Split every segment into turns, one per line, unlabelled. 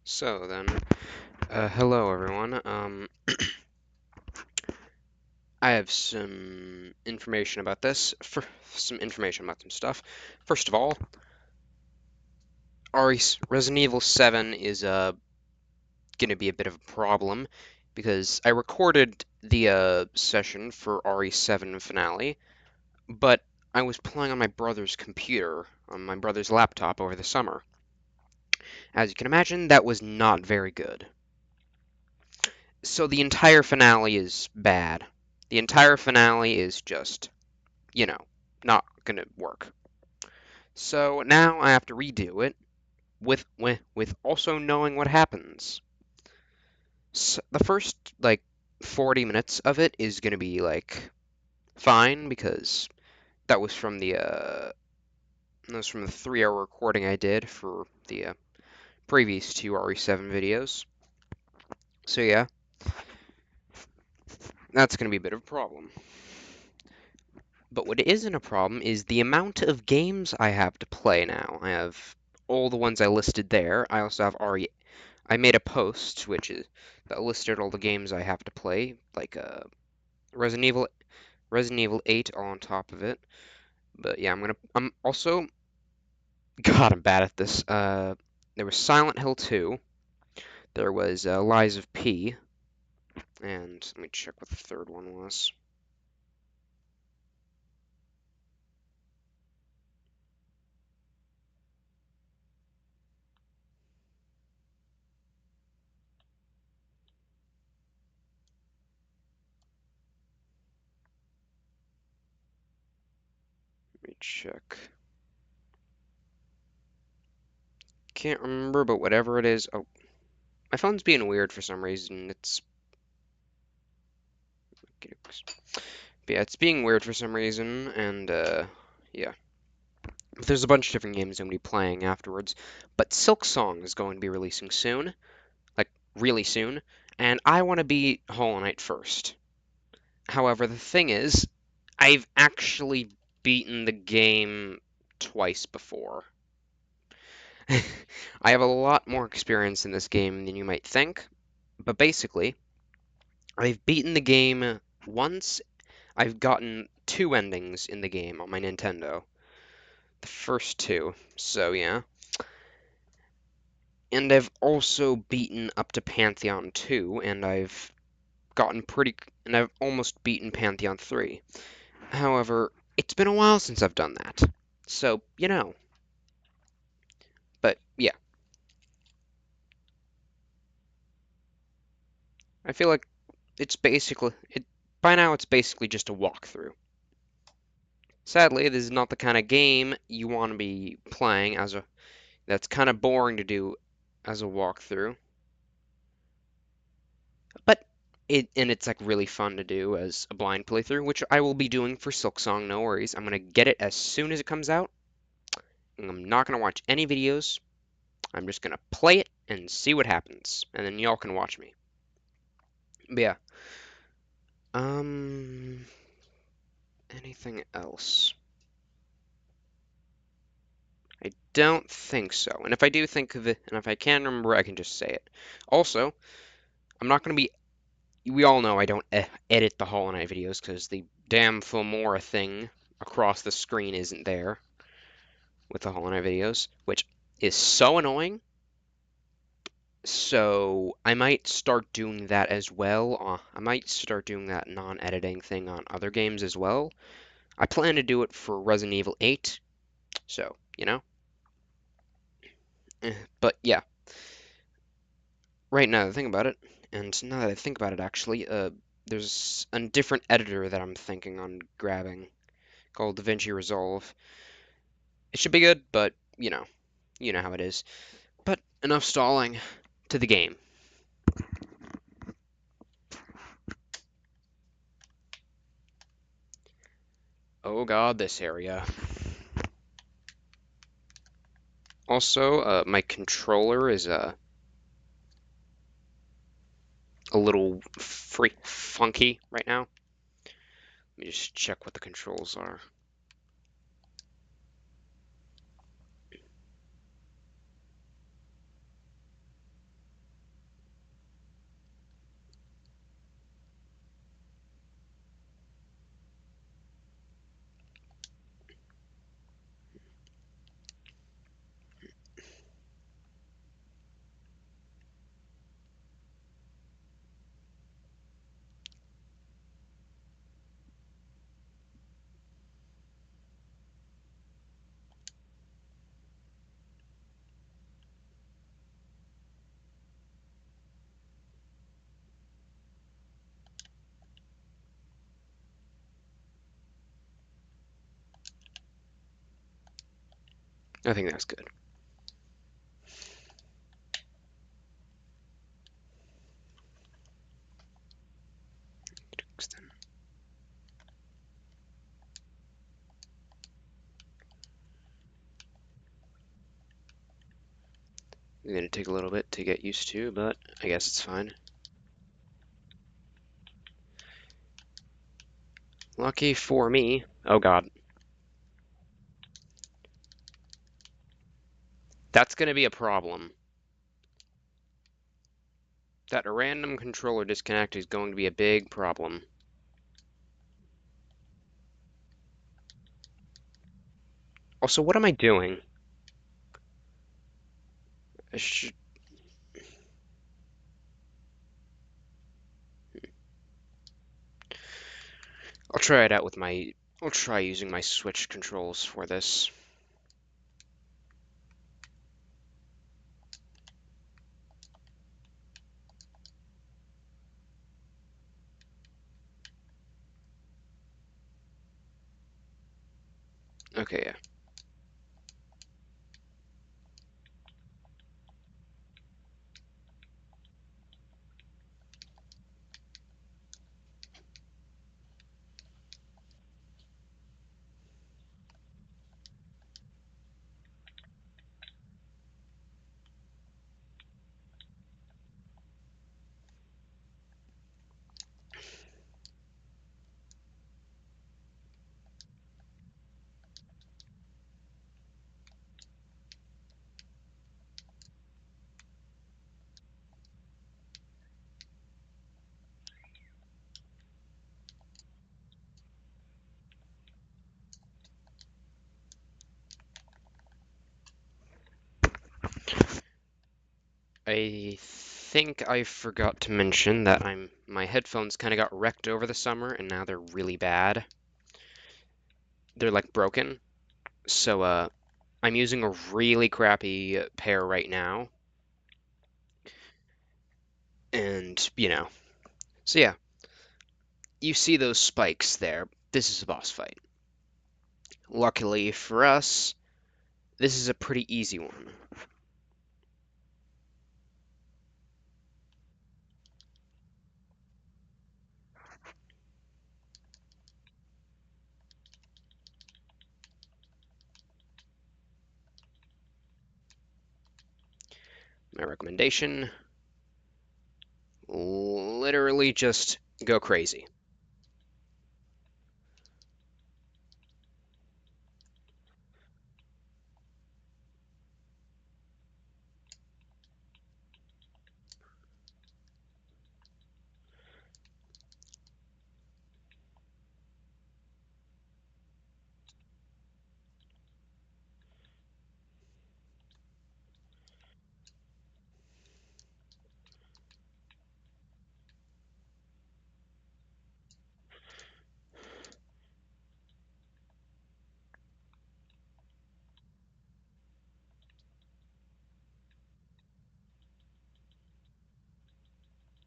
So then, hello everyone. I have some information about this. Some information about some stuff. First of all, Resident Evil 7 is gonna be a bit of a problem because I recorded the session for RE7 finale, but I was playing on my brother's computer, on my brother's laptop over the summer. As you can imagine, that was not very good. So the entire finale is bad. The entire finale is just, you know, not gonna work. So now I have to redo it with also knowing what happens. So the first like 40 minutes of it is gonna be like fine because that was from the 3-hour recording I did for the previous two RE7 videos. So yeah, that's gonna be a bit of a problem. But what isn't a problem is the amount of games I have to play now. I have all the ones I listed there. I also have RE. I made a post that listed all the games I have to play, like Resident Evil, Resident Evil 8 all on top of it. But yeah, I'm also God, I'm bad at this. There was Silent Hill 2. There was Lies of P, and let me check what the third one was. Let me check. Can't remember, but whatever it is. Oh, my phone's being weird for some reason. Yeah, it's being weird for some reason, and yeah. But there's a bunch of different games I'm going to be playing afterwards. But Silksong is going to be releasing soon, like really soon, and I want to beat Hollow Knight first. However, the thing is, I've actually beaten the game twice before. I have a lot more experience in this game than you might think, but basically, I've beaten the game once. I've gotten two endings in the game on my Nintendo. The first two, so yeah. And I've also beaten up to Pantheon 2, and I've almost beaten Pantheon 3. However, it's been a while since I've done that. So, but yeah, I feel like by now it's basically just a walkthrough. Sadly, this is not the kind of game you want to be playing that's kind of boring to do as a walkthrough. But it's like really fun to do as a blind playthrough, which I will be doing for Silksong, no worries. I'm gonna get it as soon as it comes out. I'm not gonna watch any videos. I'm just gonna play it and see what happens, and then y'all can watch me. But yeah. Um, anything else? I don't think so. And if I do think of it, and if I can remember, I can just say it. Also, I'm not gonna be. We all know I don't edit the Hollow Knight videos because the damn Filmora thing across the screen isn't there with the Hollow Knight videos, which is so annoying. So I might start doing that as well. I might start doing that non-editing thing on other games as well. I plan to do it for Resident Evil 8, so, But yeah, right now that I think about it, and now that I think about it actually, there's a different editor that I'm thinking on grabbing called DaVinci Resolve. It should be good, but, you know how it is. But enough stalling, to the game. Oh god, this area. Also, my controller is a little funky right now. Let me just check what the controls are. I think that's good. It's gonna take a little bit to get used to, but I guess it's fine. Lucky for me. Oh god. That's gonna be a problem. That a random controller disconnect is going to be a big problem. Also, what am I doing? I should... I'll try it out with my... I'll try using my Switch controls for this. Okay, yeah. I think I forgot to mention that my headphones kind of got wrecked over the summer and now they're really bad. They're like broken. So I'm using a really crappy pair right now. And, So yeah, you see those spikes there. This is a boss fight. Luckily for us, this is a pretty easy one. My recommendation, literally just go crazy.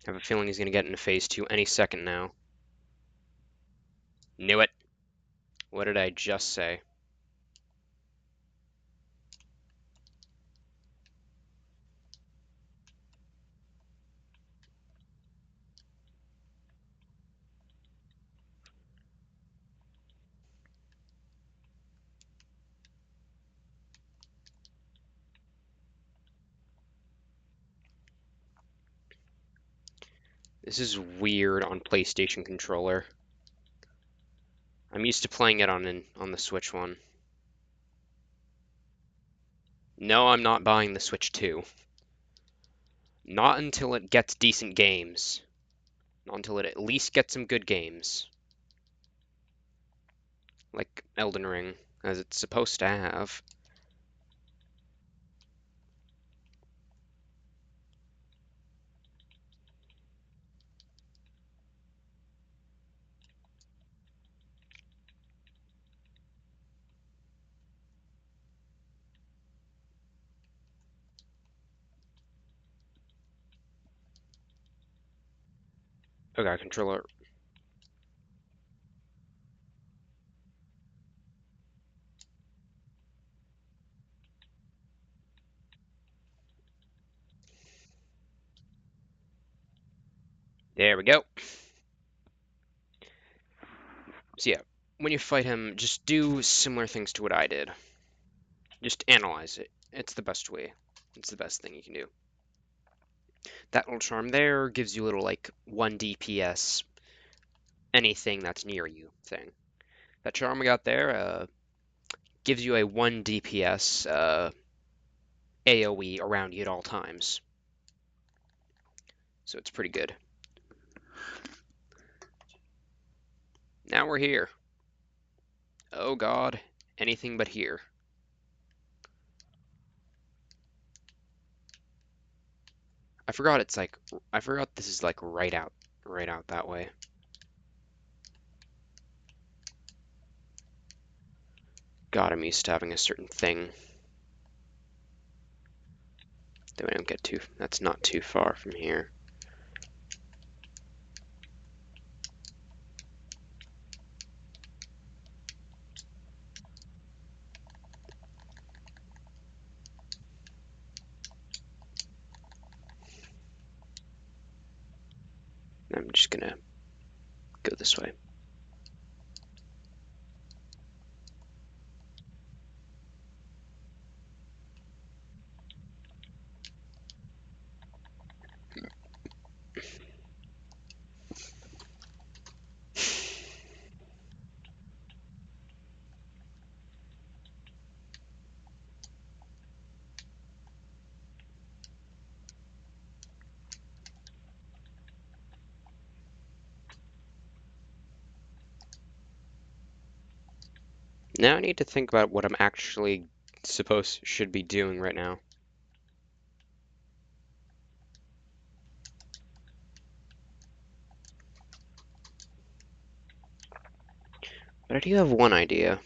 I have a feeling he's going to get into phase 2 any second now. Knew it. What did I just say? This is weird on PlayStation controller. I'm used to playing it on the Switch one. No, I'm not buying the Switch 2. Not until it gets decent games. Not until it at least gets some good games. Like Elden Ring, as it's supposed to have. Okay, controller. There we go. So yeah, when you fight him, just do similar things to what I did. Just analyze it. It's the best way. It's the best thing you can do. That little charm there gives you a little, like, 1 DPS anything that's near you thing. That charm we got there gives you a 1 DPS AoE around you at all times. So it's pretty good. Now we're here. Oh god, anything but here. I forgot it's like, I forgot this is like right out that way. God, I'm used to having a certain thing that we don't get to. That's not too far from here. I'm just gonna go this way. Now I need to think about what I'm actually should be doing right now. But I do have one idea.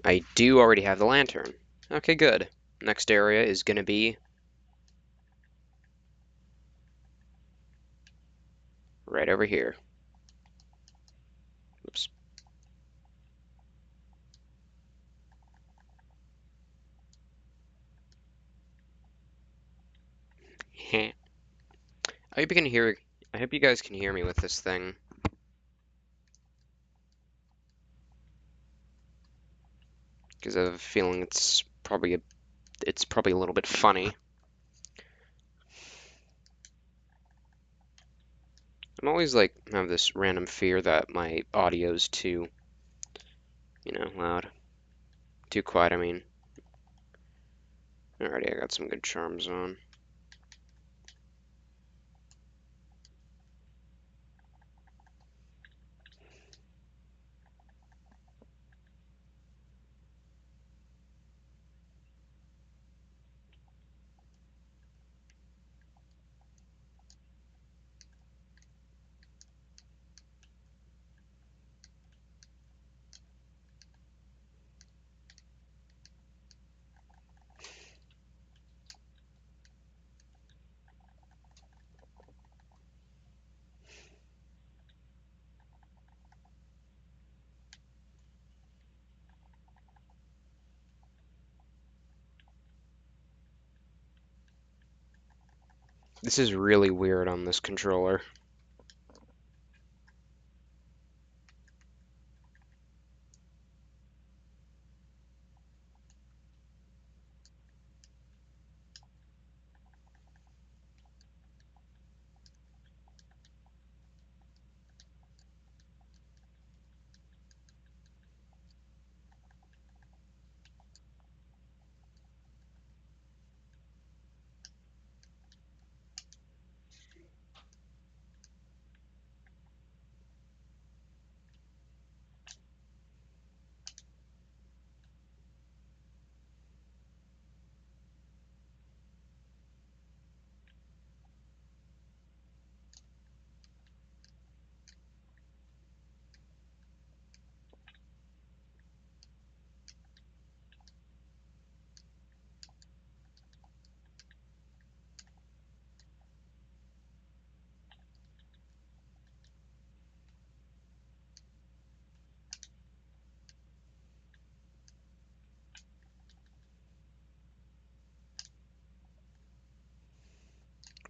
I do already have the lantern. Okay, good. Next area is gonna be right over here. Oops. I hope you can hear. I hope you guys can hear me with this thing, because I have a feeling it's probably a little bit funny. I'm always like have this random fear that my audio's too, loud, too quiet. I mean, alrighty, I got some good charms on. This is really weird on this controller.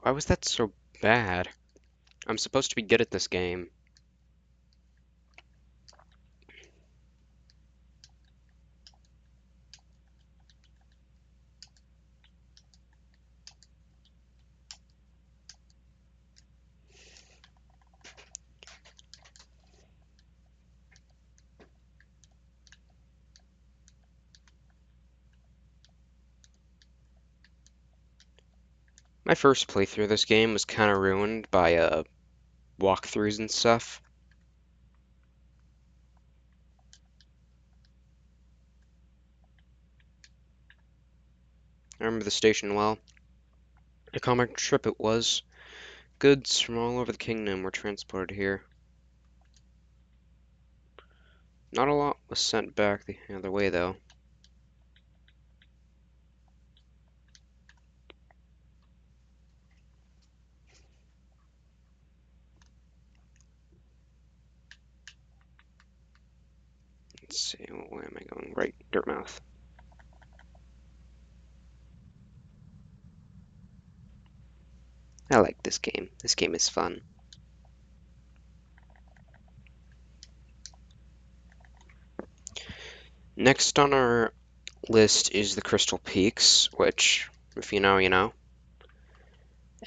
Why was that so bad? I'm supposed to be good at this game. My first playthrough of this game was kind of ruined by walkthroughs and stuff. I remember the station well. A comic trip it was. Goods from all over the kingdom were transported here. Not a lot was sent back the other way, though. Let's see, where am I going? Right, Dirtmouth. I like this game. This game is fun. Next on our list is the Crystal Peaks, which, if you know, you know.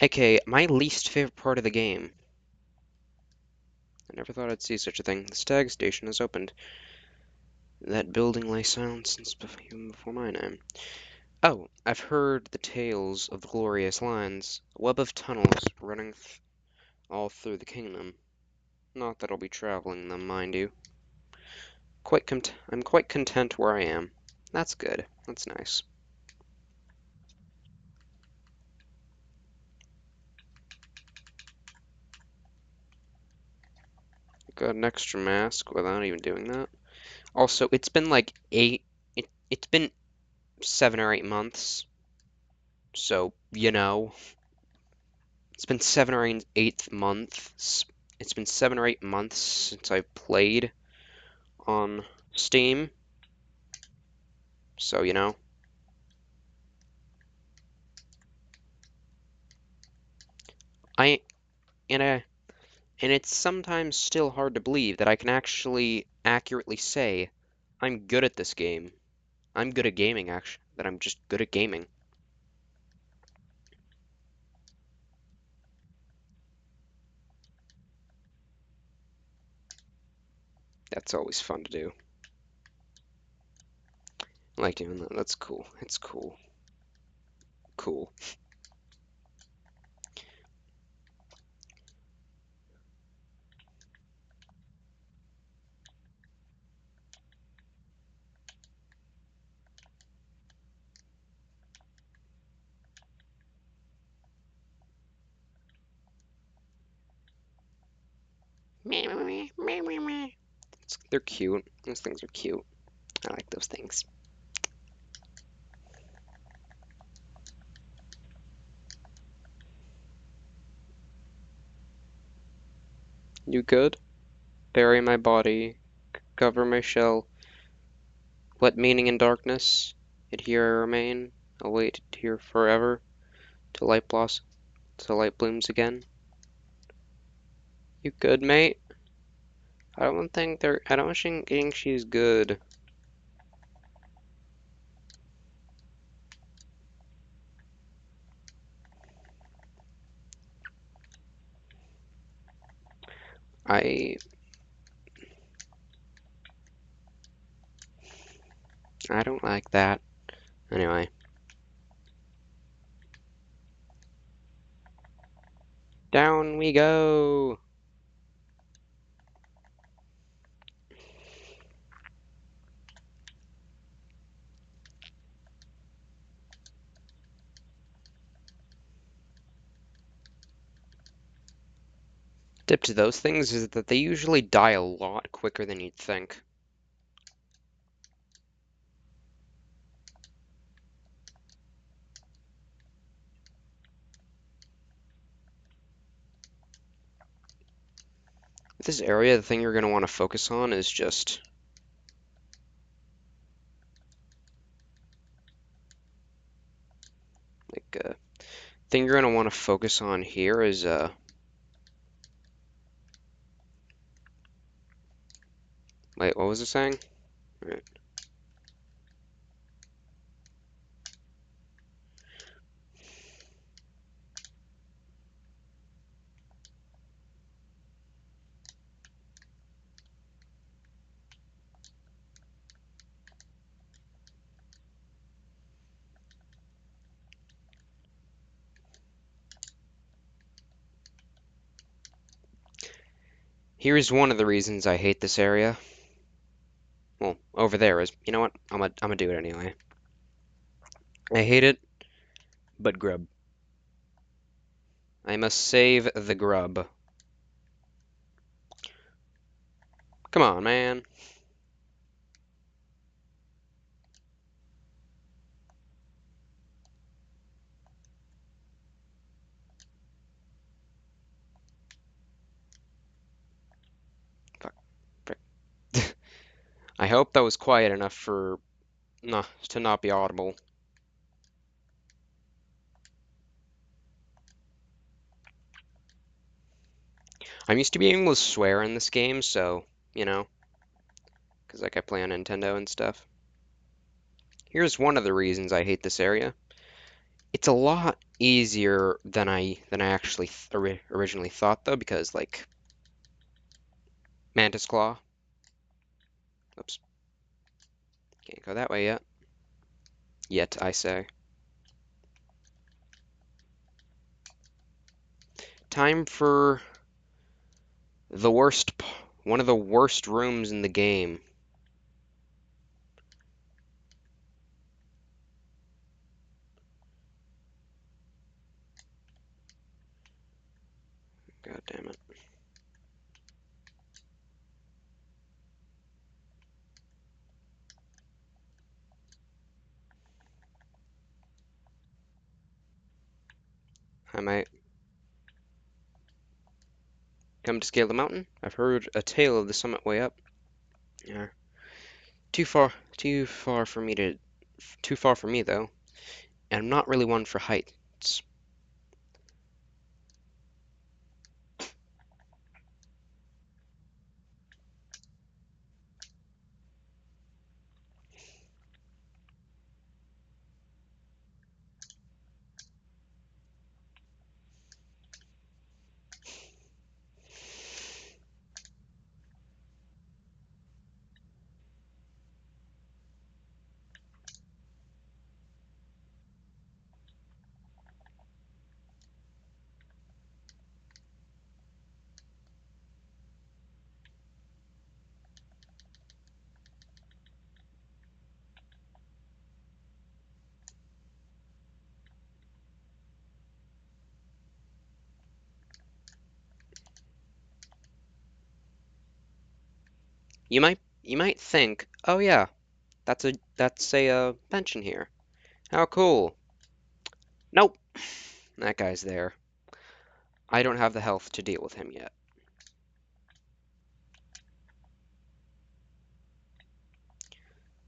AKA, my least favorite part of the game. I never thought I'd see such a thing. The Stag Station has opened. That building lay silent since even before my name. Oh, I've heard the tales of the glorious lines. A web of tunnels running all through the kingdom. Not that I'll be traveling them, mind you. I'm quite content where I am. That's good. That's nice. Got an extra mask without even doing that. Also, it's been like it's been 7 or 8 months. So, you know, it's been 7 or 8 months. It's been 7 or 8 months since I played on Steam. So, you know. I and I and it's sometimes still hard to believe that I can actually accurately say I'm good at this game. I'm good at gaming, actually. That I'm just good at gaming. That's always fun to do. I like doing that. That's cool. It's cool. Cool. They're cute. Those things are cute. I like those things. You good? Bury my body. Cover my shell. Let meaning in darkness. Yet here I remain. I'll wait here forever. Till light blossom. Till light blooms again. You good, mate? I don't think she's good. I I don't like that. Anyway. Down we go! Tip to those things is that they usually die a lot quicker than you'd think. This area, the thing you're going to want to focus on is just like thing you're gonna want to focus on here is wait, what was it saying? Right. Here's one of the reasons I hate this area. Well, over there is, you know what? I'm gonna do it anyway. I hate it, but grub. I must save the grub. Come on, man. Fuck. Frick. I hope that was quiet enough for to not be audible. I'm used to being able to swear in this game, so, you know, because like I play on Nintendo and stuff. Here's one of the reasons I hate this area. It's a lot easier than I actually originally thought though, because like Mantis Claw. Oops, can't go that way yet. Yet, I say. Time for the one of the worst rooms in the game. God damn it. I might come to scale the mountain. I've heard a tale of the summit way up. Yeah. Too far for me to, too far for me though. And I'm not really one for heights. You might think, oh yeah, that's a bench in here. How cool. Nope, that guy's there. I don't have the health to deal with him yet.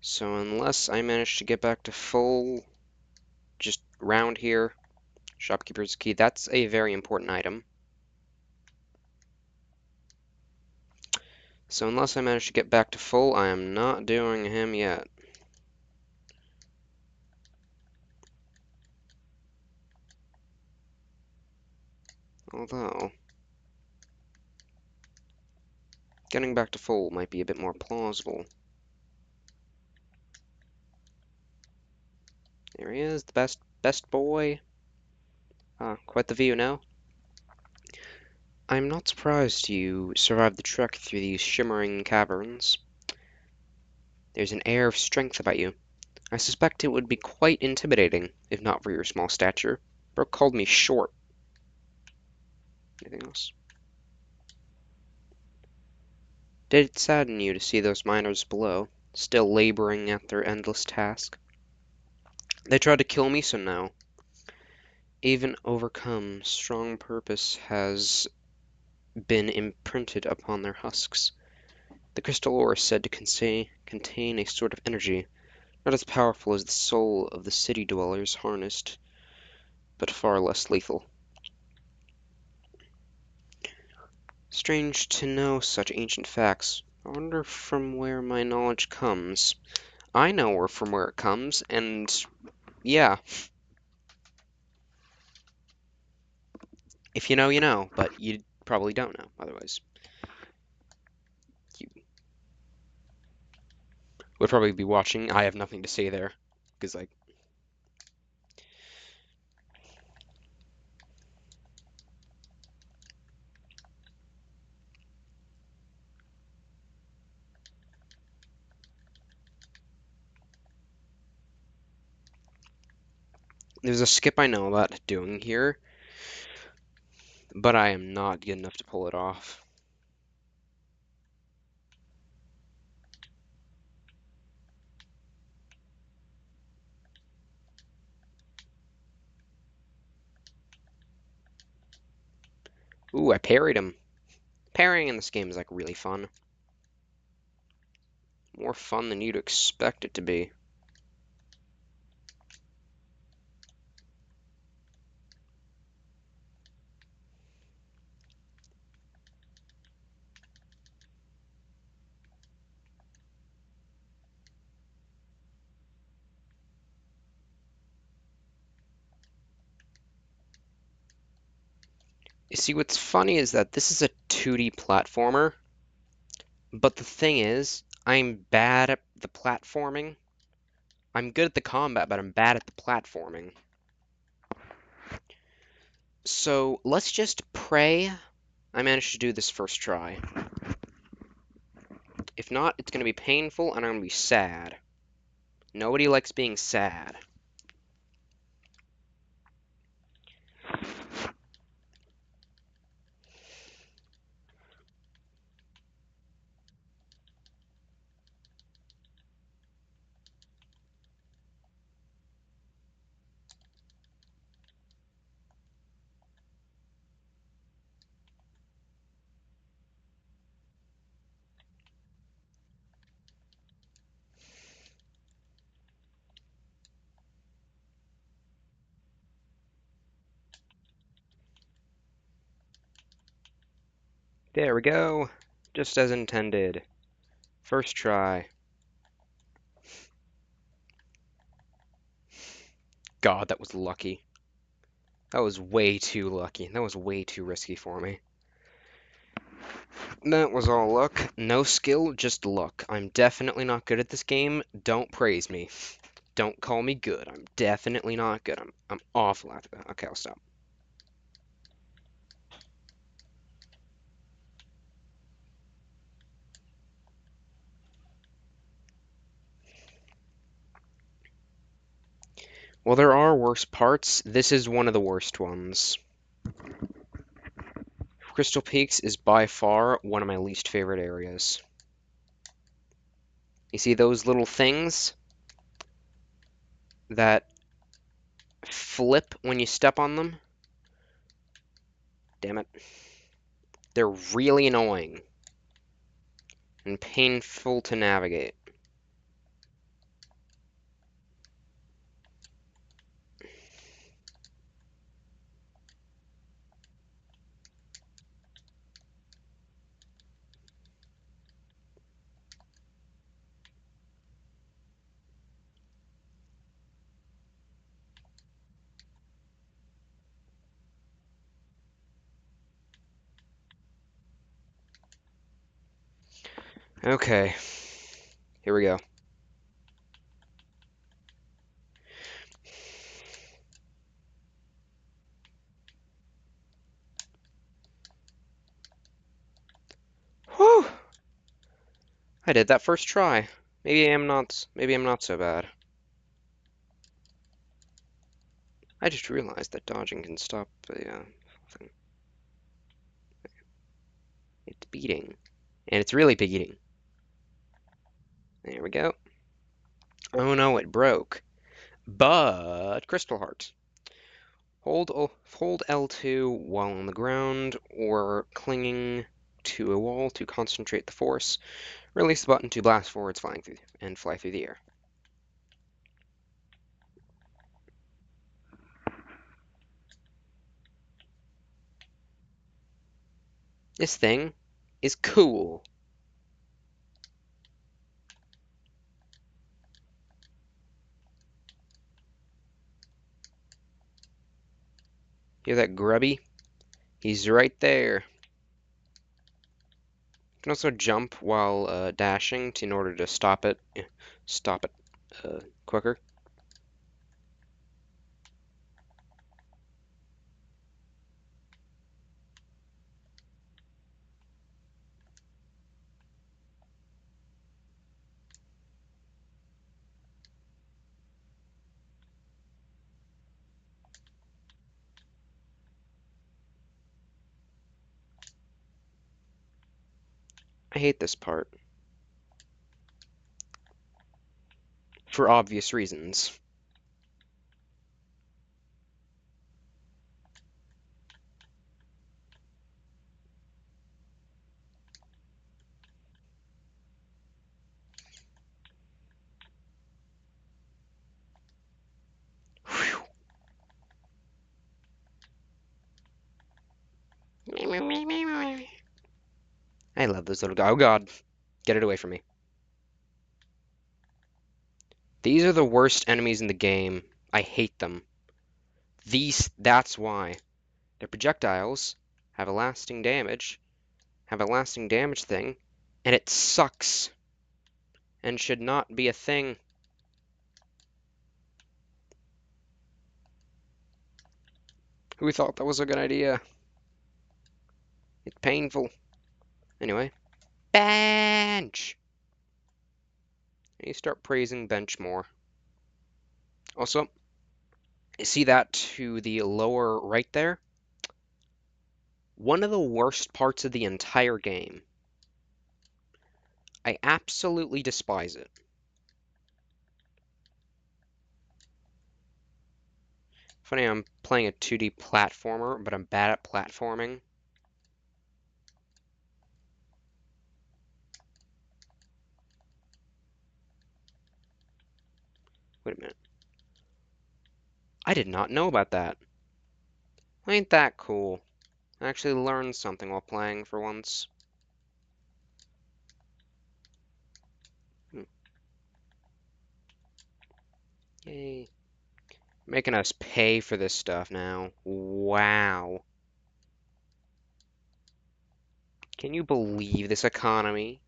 So unless I manage to get back to full, just round here, shopkeeper's key, that's a very important item. So unless I manage to get back to full, I am not doing him yet. Although, getting back to full might be a bit more plausible. There he is, the best boy. Quite the view now. I'm not surprised you survived the trek through these shimmering caverns. There's an air of strength about you. I suspect it would be quite intimidating, if not for your small stature. Brooke called me short. Anything else? Did it sadden you to see those miners below, still laboring at their endless task? They tried to kill me, so no. Even overcome, strong purpose has been imprinted upon their husks. The crystal ore is said to contain a sort of energy, not as powerful as the soul of the city dwellers harnessed, but far less lethal. Strange to know such ancient facts. I wonder from where my knowledge comes. I know from where it comes, and yeah. If you know, you know, but you probably don't know, otherwise. You would probably be watching. I have nothing to say there, because, like, there's a skip I know about doing here, but I am not good enough to pull it off. Ooh, I parried him. Parrying in this game is, like, really fun. More fun than you'd expect it to be. You see, what's funny is that this is a 2D platformer, but the thing is, I'm bad at the platforming. I'm good at the combat, but I'm bad at the platforming. So let's just pray I managed to do this first try. If not, it's going to be painful and I'm going to be sad. Nobody likes being sad. There we go. Just as intended. First try. God, that was lucky. That was way too lucky. That was way too risky for me. That was all luck. No skill, just luck. I'm definitely not good at this game. Don't praise me. Don't call me good. I'm definitely not good. I'm awful at it. Okay, I'll stop. Well, there are worse parts. This is one of the worst ones. Crystal Peaks is by far one of my least favorite areas. You see those little things that flip when you step on them? Damn it. They're really annoying and painful to navigate. Okay, here we go. Whew! I did that first try. Maybe I'm not so bad. I just realized that dodging can stop the thing. It's beating. And it's really beating. There we go. Oh no, it broke. But Crystal Heart. Hold L2 while on the ground or clinging to a wall to concentrate the force. Release the button to blast forwards, fly through the air. This thing is cool. Hear that grubby? He's right there. You can also jump while dashing in order to stop it quicker. I hate this part. For obvious reasons. Whew. I love those little guys. Oh god. Get it away from me. These are the worst enemies in the game. I hate them. That's why. Their projectiles have a lasting damage thing, and it sucks and should not be a thing. Who thought that was a good idea? It's painful. Anyway, bench! And you start praising bench more. Also, see that to the lower right there? One of the worst parts of the entire game. I absolutely despise it. Funny, I'm playing a 2D platformer, but I'm bad at platforming. Wait a minute. I did not know about that. Ain't that cool? I actually learned something while playing for once. Hmm. Yay. Making us pay for this stuff now. Wow. Can you believe this economy?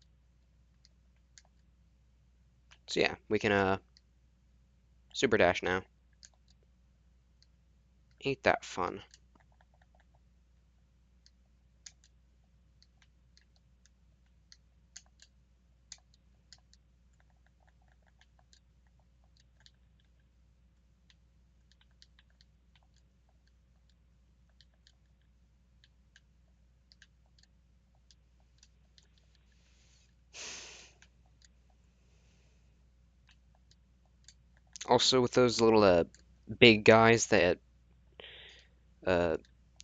So yeah, we can super dash now. Ain't that fun? Also with those little big guys that uh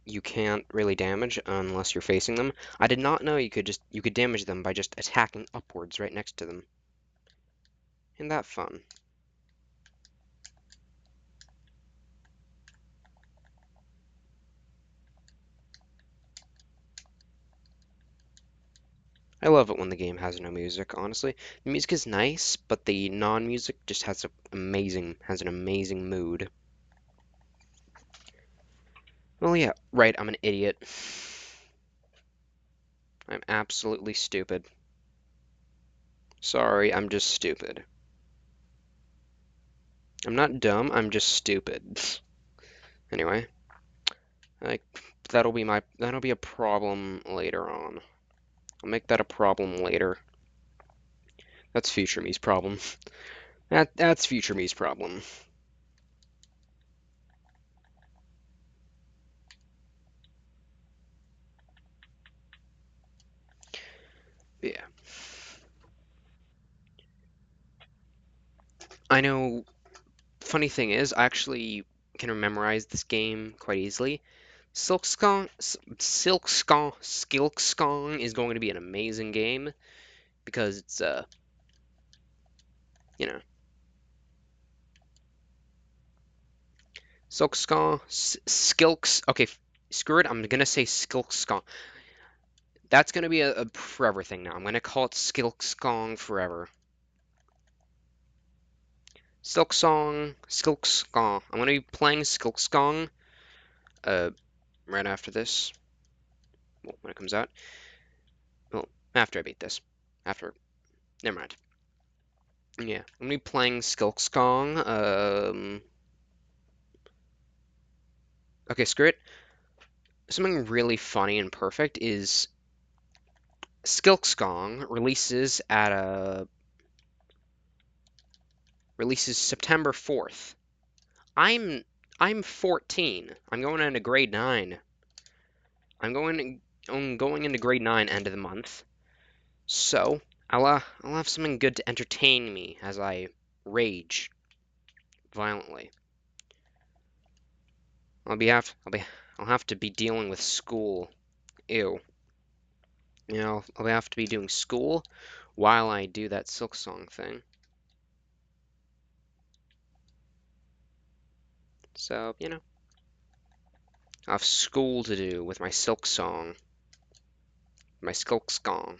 you can't really damage unless you're facing them. I did not know you could damage them by just attacking upwards right next to them. Isn't that fun? I love it when the game has no music, honestly. The music is nice, but the non-music just has an amazing mood. Well, yeah, right, I'm an idiot. I'm absolutely stupid. Sorry, I'm just stupid. I'm not dumb, I'm just stupid. Anyway, like that'll be a problem later on. I'll make that a problem later. That's future me's problem. That's future me's problem. Yeah. I know, funny thing is, I actually can memorize this game quite easily. Silksong is going to be an amazing game because it's you know, Silksong, Skilks. Okay, screw it. I'm gonna say Skilksong. That's gonna be a forever thing now. I'm gonna call it Skilksong forever. Silksong, Skilksong. I'm gonna be playing Skilksong uh, right after this. Well, when it comes out. Well, after I beat this. After. Never mind. Yeah, I'm gonna be playing Skilksong. Okay, screw it. Something really funny and perfect is Skilksong releases September 4th. I'm I'm 14. I'm going into grade 9. I'm going into grade 9 end of the month. So, I'll have something good to entertain me as I rage violently. I'll have to be dealing with school. Ew. You know, I'll have to be doing school while I do that Silksong thing. So, you know, I have school to do with my Silksong, my Silksong.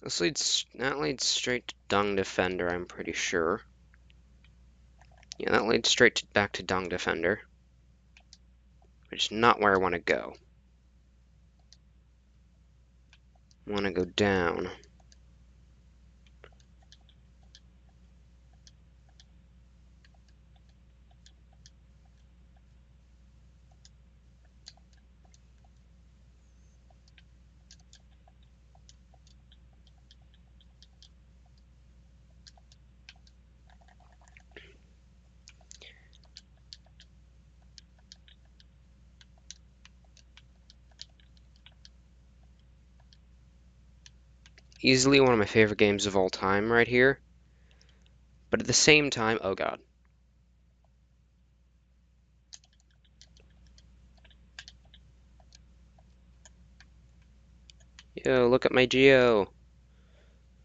That leads straight to Dung Defender, I'm pretty sure. Yeah, that leads back to Dung Defender, which is not where I want to go. I want to go down. Easily one of my favorite games of all time right here. But at the same time, oh god. Yo, look at my Geo. Look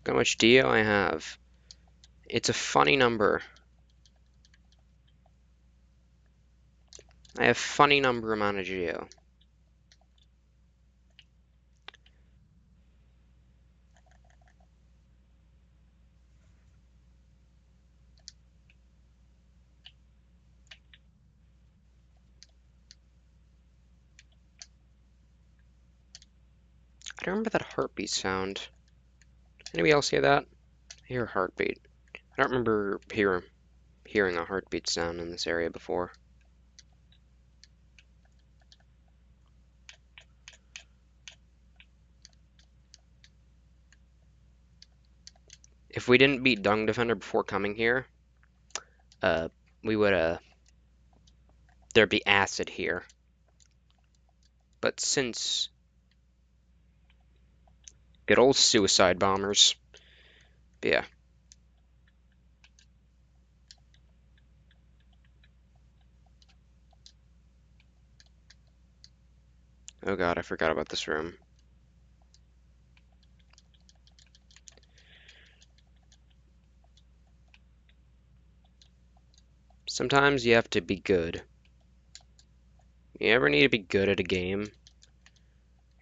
how much Geo I have. It's a funny number. I have funny number amount of Geo. I don't remember that heartbeat sound. Anybody else hear that? I hear a heartbeat. I don't remember hearing a heartbeat sound in this area before. If we didn't beat Dung Defender before coming here, we would, there'd be acid here. But since good old suicide bombers, yeah. Oh god, I forgot about this room. Sometimes you have to be good. You ever need to be good at a game?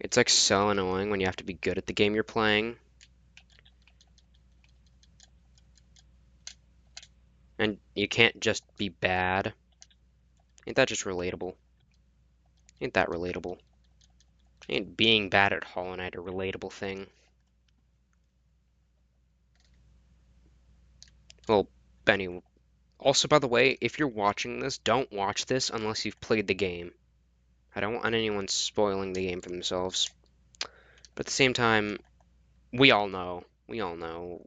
It's like so annoying when you have to be good at the game you're playing. And you can't just be bad. Ain't that just relatable? Ain't that relatable? Ain't being bad at Hollow Knight a relatable thing? Well, Benny. Also, by the way, if you're watching this, don't watch this unless you've played the game. I don't want anyone spoiling the game for themselves. But at the same time, we all know you don't know.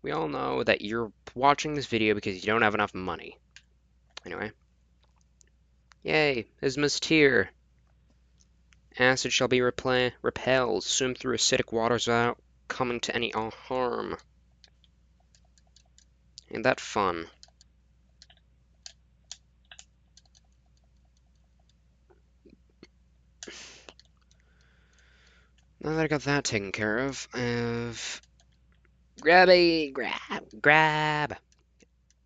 We all know that you're watching this video because you don't have enough money. Anyway, Yay, Isma's tear. Acid shall be repelled. Swim through acidic waters without coming to any harm. Ain't that fun? Now that I got that taken care of, grab.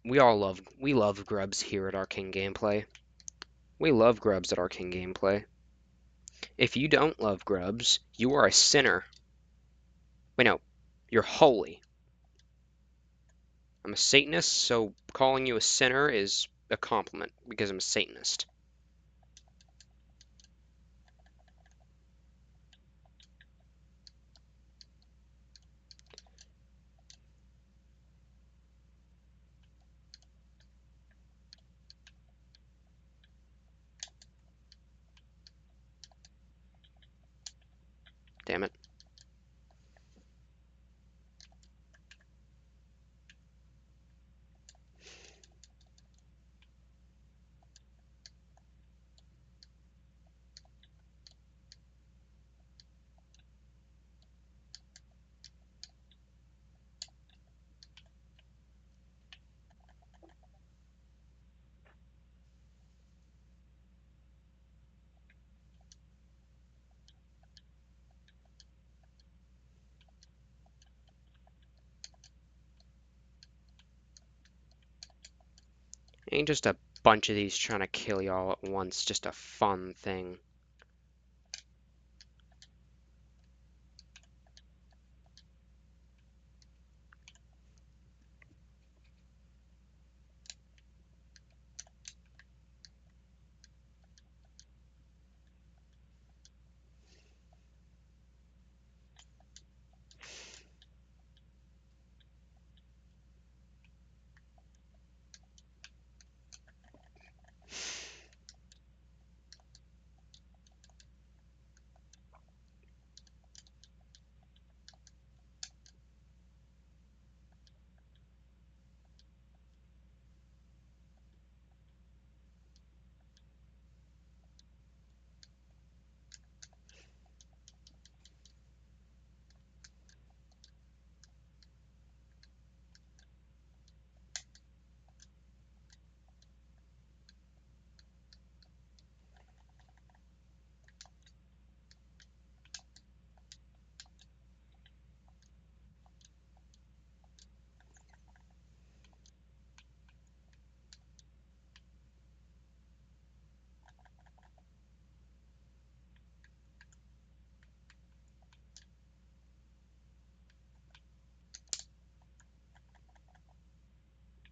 We love grubs here at Arcane Gameplay. We love grubs at Arcane Gameplay. If you don't love grubs, you are a sinner. Wait, no, you're holy. I'm a Satanist, so calling you a sinner is a compliment because I'm a Satanist. Damn it. Ain't just a bunch of these trying to kill y'all at once just a fun thing.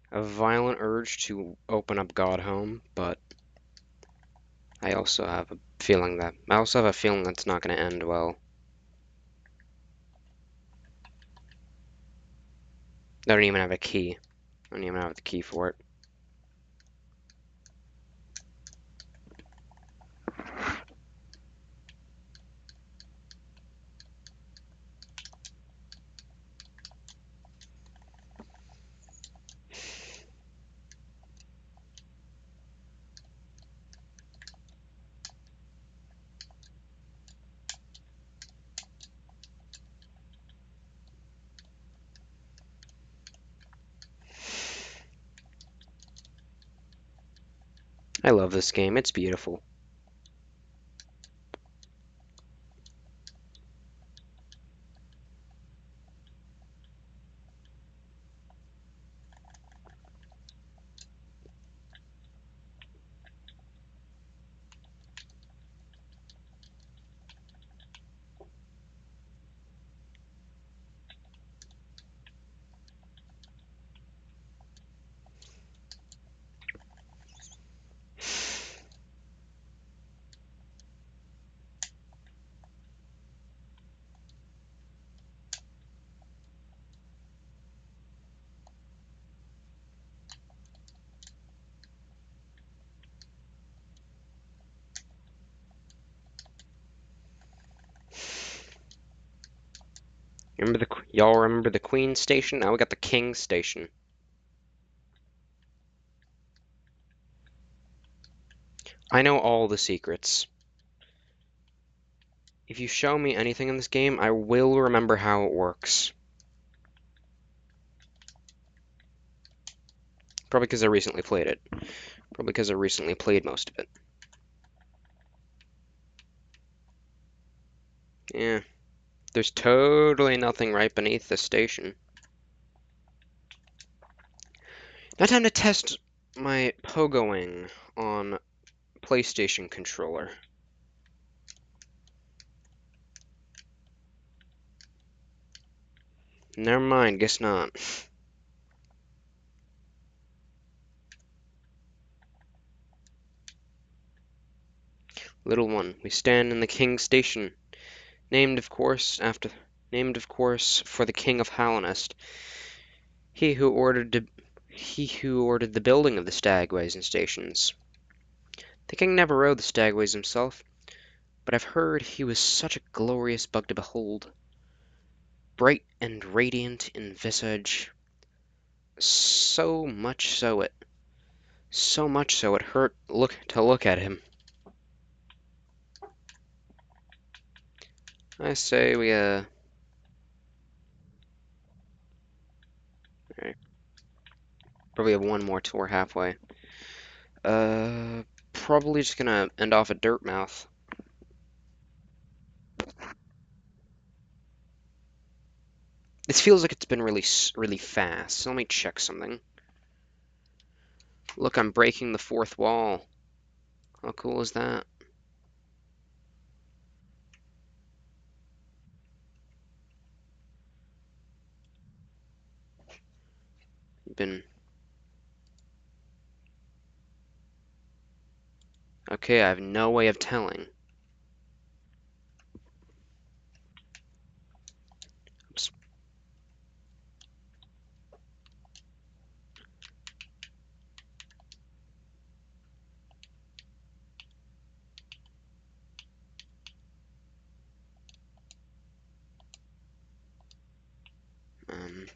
A violent urge to open up Godhome, but I also have a feeling that's not going to end well. I don't even have a key. I don't even have the key for it. I love this game. It's beautiful. Y'all remember the Queen Station? Now we got the King Station. I know all the secrets. If you show me anything in this game, I will remember how it works. Probably because I recently played it. Probably because I recently played most of it. Yeah, there's totally nothing right beneath the station. Now time to test my pogoing on PlayStation controller. Never mind, guess not. Little one, we stand in the King's Station, named of course for the King of Hallinest, he who ordered the building of the stagways and stations. The king never rode the stagways himself, but I've heard he was such a glorious bug to behold, bright and radiant in visage, so much so it hurt to look at him. I say we alright, probably have one more tour halfway. Probably just gonna end off at Dirtmouth. This feels like it's been really fast. So let me check something. Look, I'm breaking the fourth wall. How cool is that? Been okay. I have no way of telling. Oops. Um,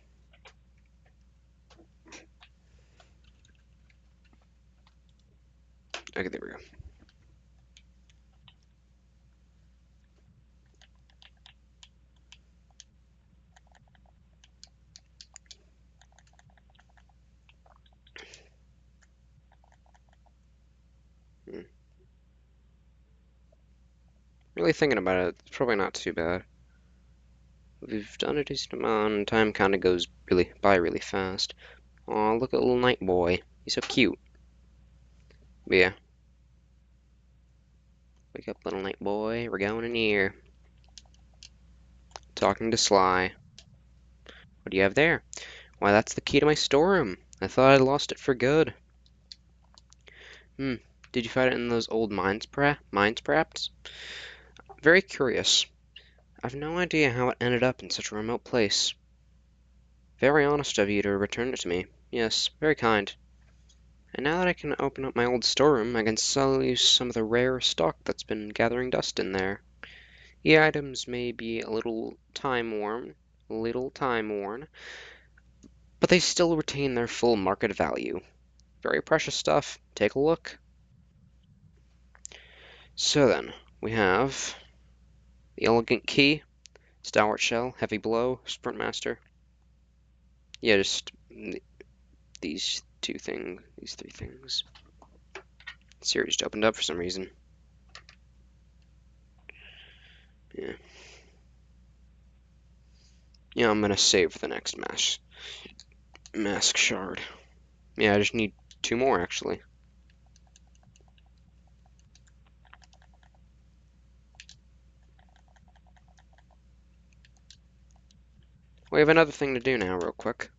okay, there we go. Hmm. Really thinking about it, it's probably not too bad. We've done a decent amount. Time kind of goes by really fast. Aw, look at little night boy. He's so cute. But yeah, wake up, little night boy. We're going in here. Talking to Sly. What do you have there? Why, that's the key to my storeroom. I thought I lost it for good. Hmm. Did you find it in those old mines, perhaps? Very curious. I've no idea how it ended up in such a remote place. Very honest of you to return it to me. Yes, very kind. And now that I can open up my old storeroom, I can sell you some of the rare stock that's been gathering dust in there. The items may be a little time worn, but they still retain their full market value. Very precious stuff. Take a look. So then, we have the Elegant Key, Stalwart Shell, Heavy Blow, Sprintmaster. Yeah, just these three things. Siri just opened up for some reason. Yeah. Yeah, I'm gonna save for the next mask shard. Yeah, I just need two more actually. We have another thing to do now, real quick.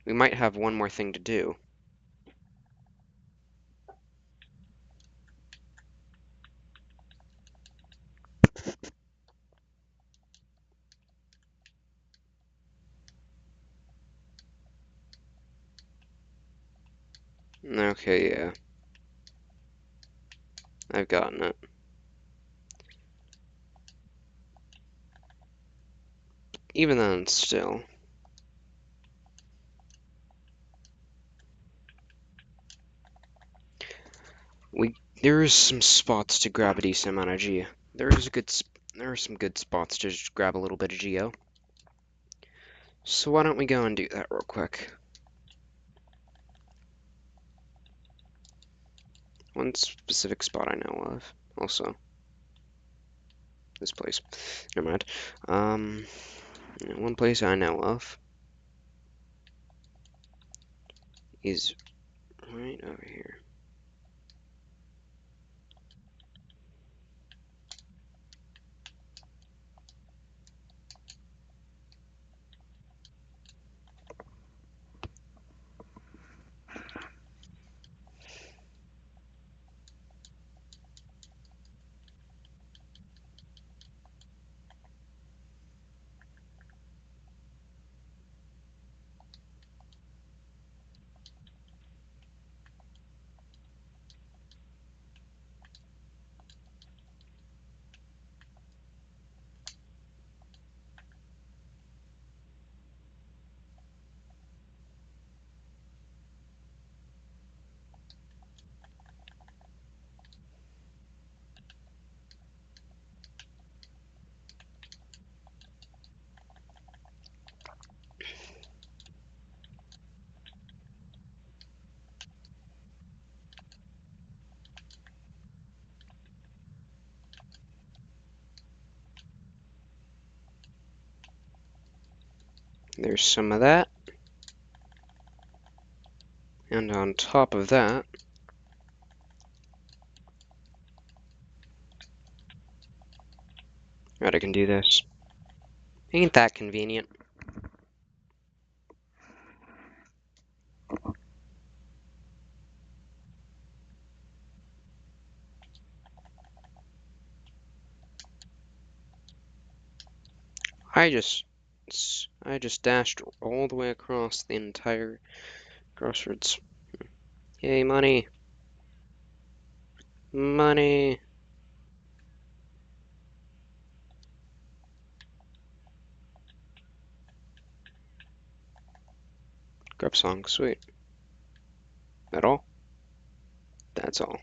We might have one more thing to do. Okay, yeah. I've gotten it. Even then, still. We There's some spots to grab a decent amount of Geo. There are some good spots to just grab a little bit of Geo. So why don't we go and do that real quick? One specific spot I know of. Also, this place. Never mind. One place I know of is right over here. There's some of that. And on top of that, right, I can do this. Ain't that convenient? I just dashed all the way across the entire crossroads. Yay, money! Money! Grub song, sweet. That all? That's all.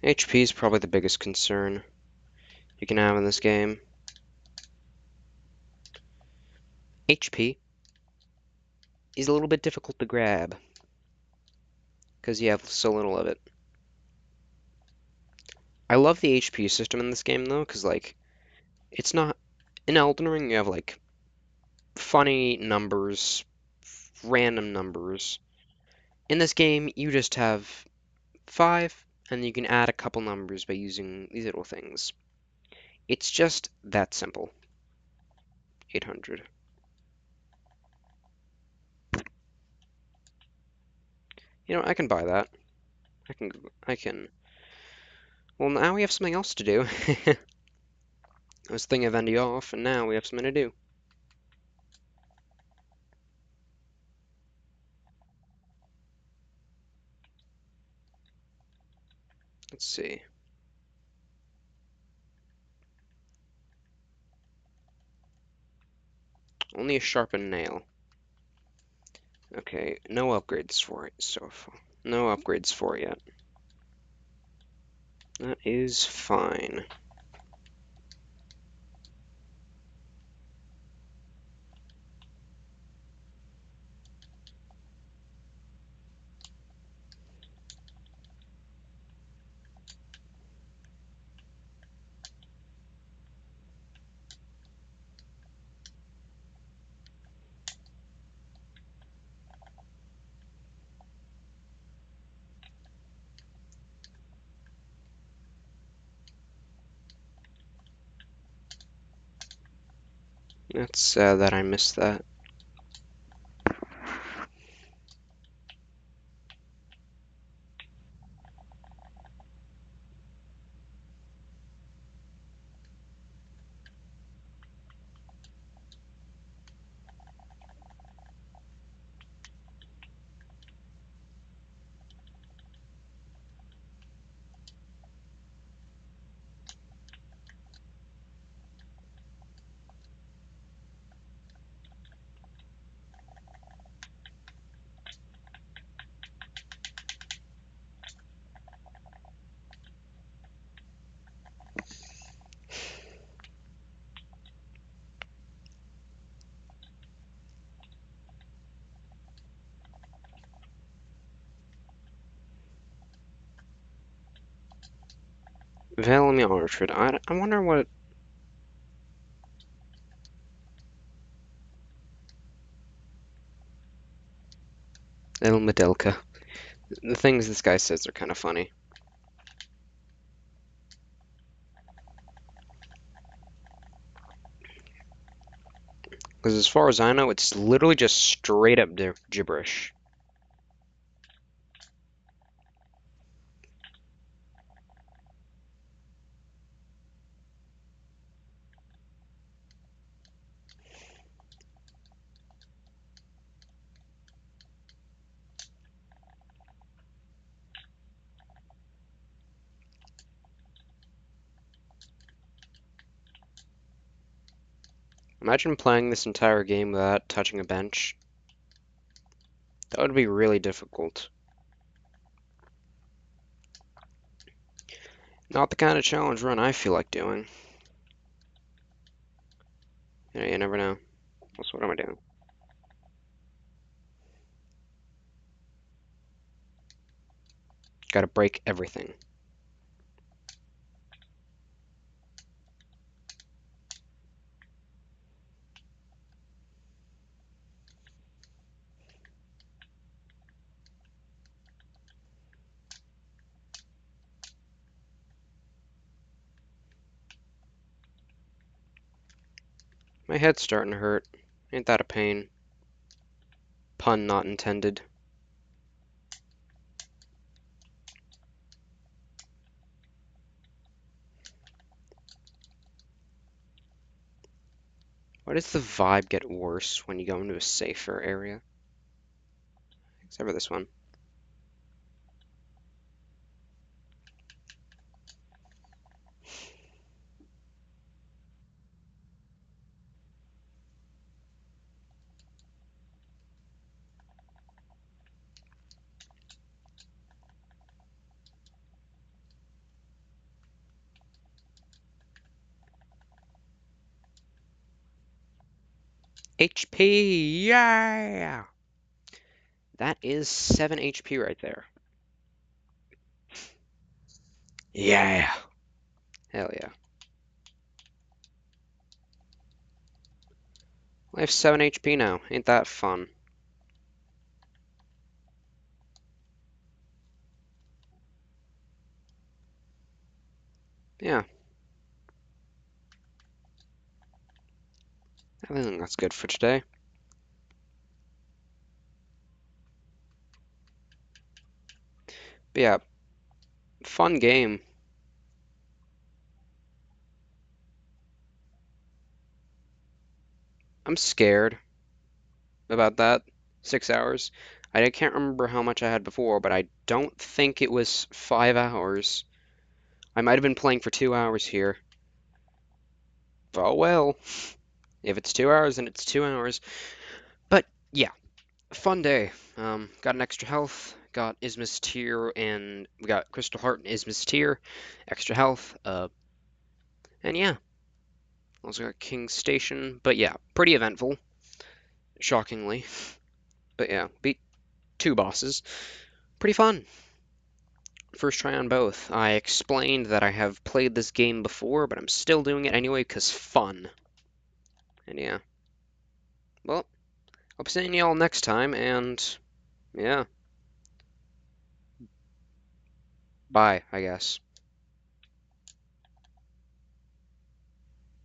HP is probably the biggest concern you can have in this game. HP is a little bit difficult to grab because you have so little of it. I love the HP system in this game though, because like it's not in Elden Ring you have like funny numbers, random numbers. In this game you just have 5 and you can add a couple numbers by using these little things. It's just that simple. 800. You know, I can buy that. I can. Well, now we have something else to do. I was thinking of ending off, and now we have something to do. Let's see. Only a sharpened nail. Okay, no upgrades for it so far. No upgrades for it yet. That is fine. That's sad that I missed that. Velmy Orchard. I wonder what... El Medelka. The things this guy says are kind of funny. Because as far as I know, it's literally just straight up gibberish. Imagine playing this entire game without touching a bench. That would be really difficult. Not the kind of challenge run I feel like doing. Yeah, you never know. What am I doing? Gotta break everything. My head's starting to hurt. Ain't that a pain? Pun not intended. Why does the vibe get worse when you go into a safer area? Except for this one. HP! Yeah! That is 7 HP right there. Yeah! Hell yeah. I have 7 HP now. Ain't that fun? Yeah. I think that's good for today. But yeah, fun game. I'm scared about that. 6 hours. I can't remember how much I had before, but I don't think it was 5 hours. I might have been playing for 2 hours here. Oh well. If it's 2 hours, then it's 2 hours. But yeah, fun day. Got an extra health, got Ismus Tear, and we got Crystal Heart and Ismus Tear, extra health. And yeah, also got King's Station. But yeah, pretty eventful, shockingly. But yeah, beat 2 bosses. Pretty fun. First try on both. I explained that I have played this game before, but I'm still doing it anyway because fun. And yeah, well, I'll be seeing y'all next time, and yeah, bye, I guess.